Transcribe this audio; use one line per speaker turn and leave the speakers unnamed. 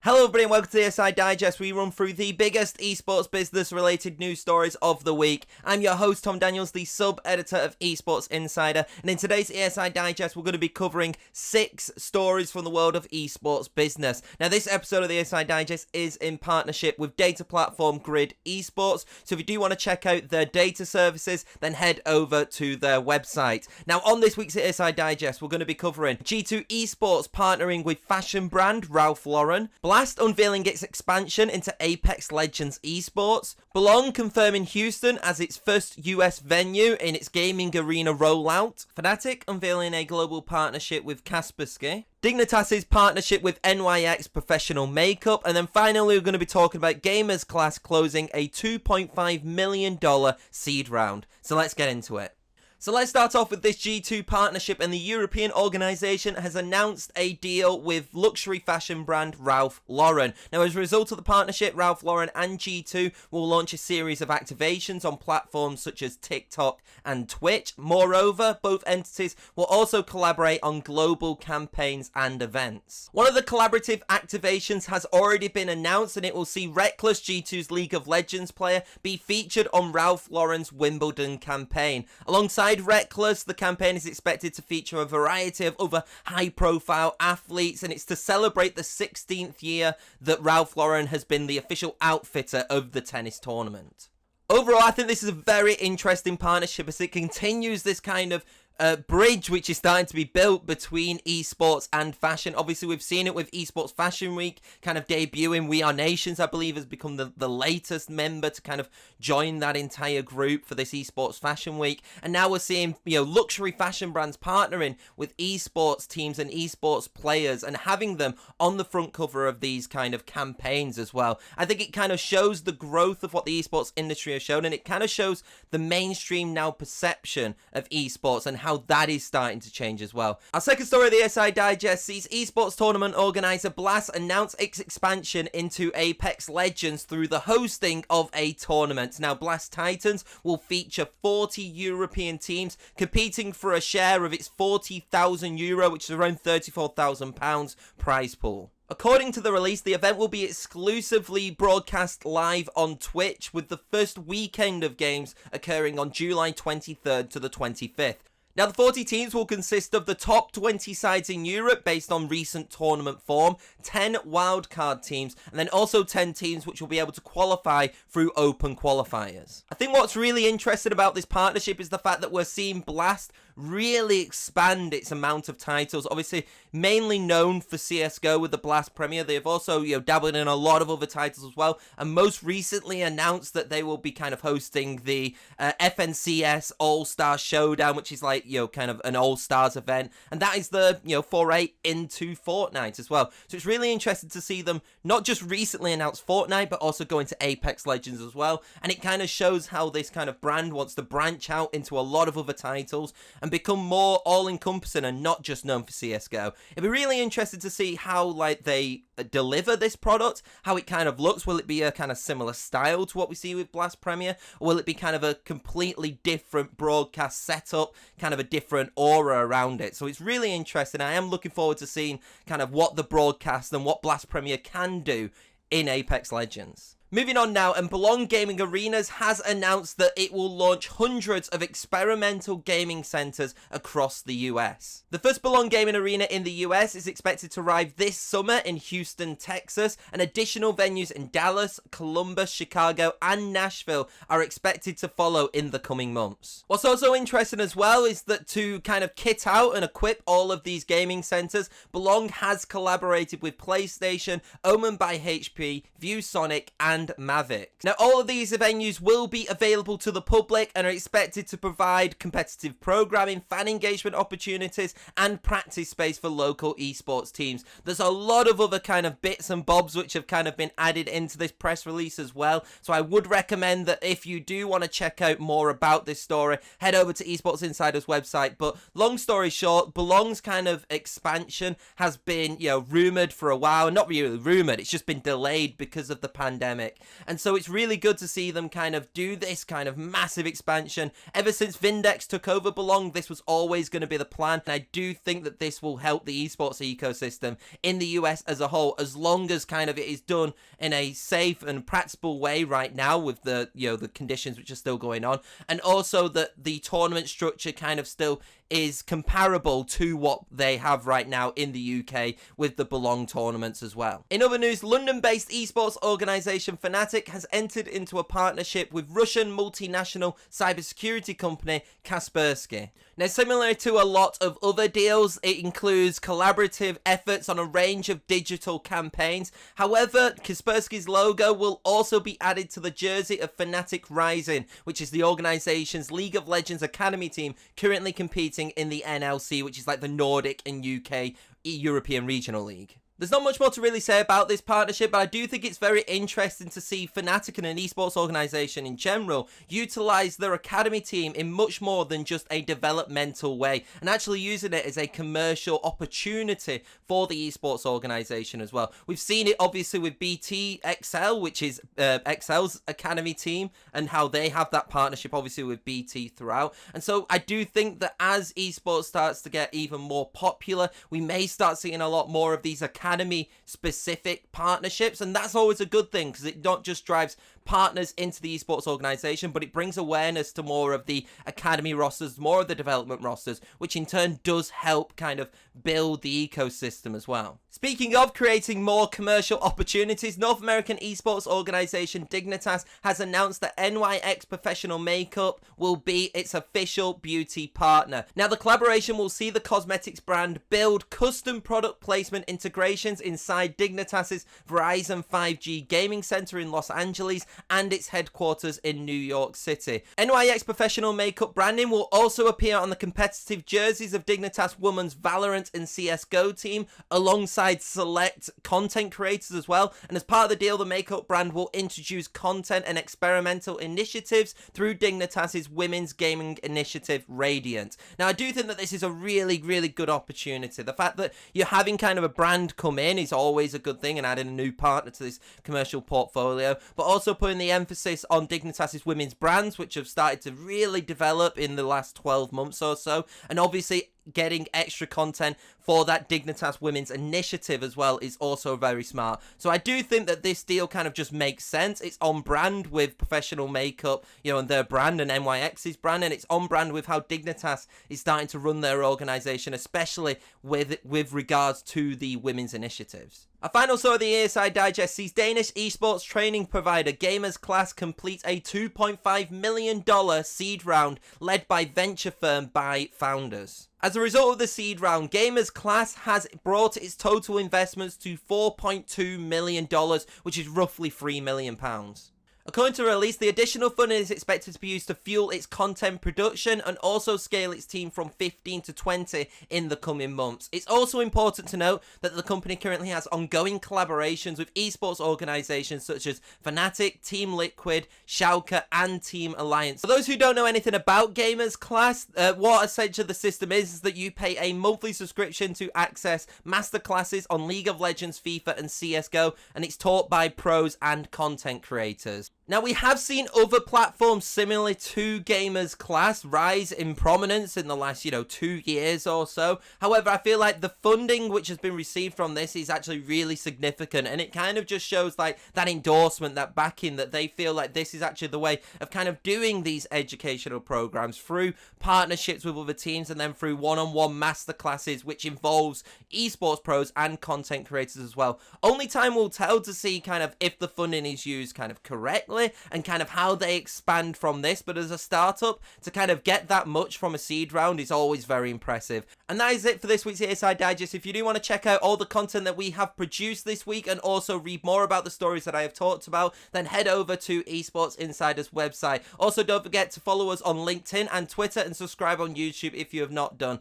Hello everybody and welcome to the ESI Digest. We run through the biggest esports business related news stories of the week. I'm your host Tom Daniels, the sub-editor of Esports Insider, and in today's ESI Digest we're going to be covering 6 stories from the world of esports business. Now this episode of the ESI Digest is in partnership with data platform GRID Esports, so if you do want to check out their data services then head over to their website. Now on this week's ESI Digest we're going to be covering G2 Esports partnering with fashion brand Ralph Lauren, Blast unveiling its expansion into Apex Legends Esports, Belong confirming Houston as its first US venue in its gaming arena rollout, Fnatic unveiling a global partnership with Kaspersky, Dignitas' partnership with NYX Professional Makeup, and then finally we're going to be talking about GamerzClass closing a $2.5 million seed round. So let's get into it. So let's start off with this G2 partnership, and the European organisation has announced a deal with luxury fashion brand Ralph Lauren. Now as a result of the partnership, Ralph Lauren and G2 will launch a series of activations on platforms such as TikTok and Twitch. Moreover, both entities will also collaborate on global campaigns and events. One of the collaborative activations has already been announced, and it will see Reckless, G2's League of Legends player, be featured on Ralph Lauren's Wimbledon campaign. Alongside Reckless, the campaign is expected to feature a variety of other high-profile athletes, and it's to celebrate the 16th year that Ralph Lauren has been the official outfitter of the tennis tournament. Overall, I think this is a very interesting partnership as it continues this kind of bridge which is starting to be built between esports and fashion. Obviously we've seen it with Esports Fashion Week kind of debuting. We Are Nations, I believe, has become the latest member to kind of join that entire group for this Esports Fashion Week, and now we're seeing, you know, luxury fashion brands partnering with esports teams and esports players and having them on the front cover of these kind of campaigns as well. I think it kind of shows the growth of what the esports industry has shown, and it kind of shows the mainstream now perception of esports and how that is starting to change as well. Our second story of the ESI Digest sees esports tournament organizer Blast announce its expansion into Apex Legends through the hosting of a tournament. Now Blast Titans will feature 40 European teams competing for a share of its €40,000, which is around £34,000 prize pool. According to the release, the event will be exclusively broadcast live on Twitch, with the first weekend of games occurring on July 23rd to the 25th. Now, the 40 teams will consist of the top 20 sides in Europe based on recent tournament form, 10 wildcard teams, and then also 10 teams which will be able to qualify through open qualifiers. I think what's really interesting about this partnership is the fact that we're seeing Blast really expand its amount of titles. Obviously, mainly known for CSGO with the Blast Premier. They've also, dabbled in a lot of other titles as well, and most recently announced that they will be kind of hosting the FNCS All-Star Showdown, which is like, kind of an All-Stars event, and that is the, foray into Fortnite as well. So it's really interesting to see them not just recently announce Fortnite, but also go into Apex Legends as well, and it kind of shows how this kind of brand wants to branch out into a lot of other titles and become more all-encompassing and not just known for CSGO. It'd be really interesting to see how, they deliver this product, how it kind of looks. Will it be a kind of similar style to what we see with Blast Premier, or will it be kind of a completely different broadcast setup, kind of a different aura around it? So it's really interesting. I am looking forward to seeing kind of what the broadcast and what Blast Premier can do in Apex Legends. Moving on now, and Belong Gaming Arenas has announced that it will launch hundreds of experimental gaming centers across the US. The first Belong Gaming Arena in the US is expected to arrive this summer in Houston, Texas, and additional venues in Dallas, Columbus, Chicago, and Nashville are expected to follow in the coming months. What's also interesting as well is that to kind of kit out and equip all of these gaming centers, Belong has collaborated with PlayStation, Omen by HP, ViewSonic, and Mavic. Now, all of these venues will be available to the public and are expected to provide competitive programming, fan engagement opportunities, and practice space for local esports teams. There's a lot of other kind of bits and bobs which have kind of been added into this press release as well. So I would recommend that if you do want to check out more about this story, head over to Esports Insider's website. But long story short, Belong's kind of expansion has been, rumored for a while. Not really rumored, it's just been delayed because of the pandemic. Fnatic. And so it's really good to see them kind of do this kind of massive expansion. Ever since Vindex took over Belong, this was always going to be the plan. And I do think that this will help the esports ecosystem in the US as a whole, as long as kind of it is done in a safe and practical way right now with the, you know, the conditions which are still going on. And also that the tournament structure kind of still is comparable to what they have right now in the UK with the Belong tournaments as well. In other news, London-based esports organisation Fnatic has entered into a partnership with Russian multinational cybersecurity company Kaspersky. Now, similar to a lot of other deals, it includes collaborative efforts on a range of digital campaigns. However, Kaspersky's logo will also be added to the jersey of Fnatic Rising, which is the organisation's League of Legends Academy team currently competing in the NLC, which is like the Nordic and UK European Regional League. There's not much more to really say about this partnership, but I do think it's very interesting to see Fnatic and an esports organisation in general utilise their academy team in much more than just a developmental way, and actually using it as a commercial opportunity for the esports organisation as well. We've seen it obviously with BT XL, which is XL's academy team, and how they have that partnership obviously with BT throughout. And so I do think that as esports starts to get even more popular, we may start seeing a lot more of these academy specific partnerships, and that's always a good thing because it not just drives partners into the esports organization, but it brings awareness to more of the academy rosters, more of the development rosters, which in turn does help kind of build the ecosystem as well. Speaking of creating more commercial opportunities, North American esports organization Dignitas has announced that NYX Professional Makeup will be its official beauty partner. Now, the collaboration will see the cosmetics brand build custom product placement integrations inside Dignitas's Verizon 5G gaming center in Los Angeles and its headquarters in New York City. NYX Professional Makeup branding will also appear on the competitive jerseys of Dignitas Women's Valorant and CSGO team, alongside select content creators as well. And as part of the deal, the makeup brand will introduce content and experimental initiatives through Dignitas's women's gaming initiative, Radiant. Now, I do think that this is a really, really good opportunity. The fact that you're having kind of a brand come in is always a good thing, and adding a new partner to this commercial portfolio, but also putting the emphasis on Dignitas's women's brands, which have started to really develop in the last 12 months or so, and obviously getting extra content for that Dignitas Women's Initiative as well is also very smart. So I do think that this deal kind of just makes sense. It's on brand with Professional Makeup, you know, and their brand, and NYX's brand, and it's on brand with how Dignitas is starting to run their organization, especially with regards to the women's initiatives. A final story of the ESI Digest sees Danish esports training provider GamerzClass complete a $2.5 million seed round led by venture firm By Founders. As a result of the seed round, GamerzClass has brought its total investments to $4.2 million, which is roughly £3 million. According to the release, the additional funding is expected to be used to fuel its content production and also scale its team from 15 to 20 in the coming months. It's also important to note that the company currently has ongoing collaborations with esports organizations such as Fnatic, Team Liquid, Schalke, and Team Alliance. For those who don't know anything about GamerzClass, what essentially the system is that you pay a monthly subscription to access masterclasses on League of Legends, FIFA, and CSGO, and it's taught by pros and content creators. Now, we have seen other platforms similar to GamerzClass rise in prominence in the last, 2 years or so. However, I feel like the funding which has been received from this is actually really significant, and it kind of just shows like that endorsement, that backing, that they feel like this is actually the way of kind of doing these educational programs through partnerships with other teams, and then through one-on-one masterclasses, which involves esports pros and content creators as well. Only time will tell to see kind of if the funding is used kind of correctly and kind of how they expand from this, but as a startup, to kind of get that much from a seed round is always very impressive. And that is it for this week's ESI Digest. If you do want to check out all the content that we have produced this week and also read more about the stories that I have talked about, then head over to Esports Insider's website. Also, don't forget to follow us on LinkedIn and Twitter, and subscribe on YouTube if you have not done.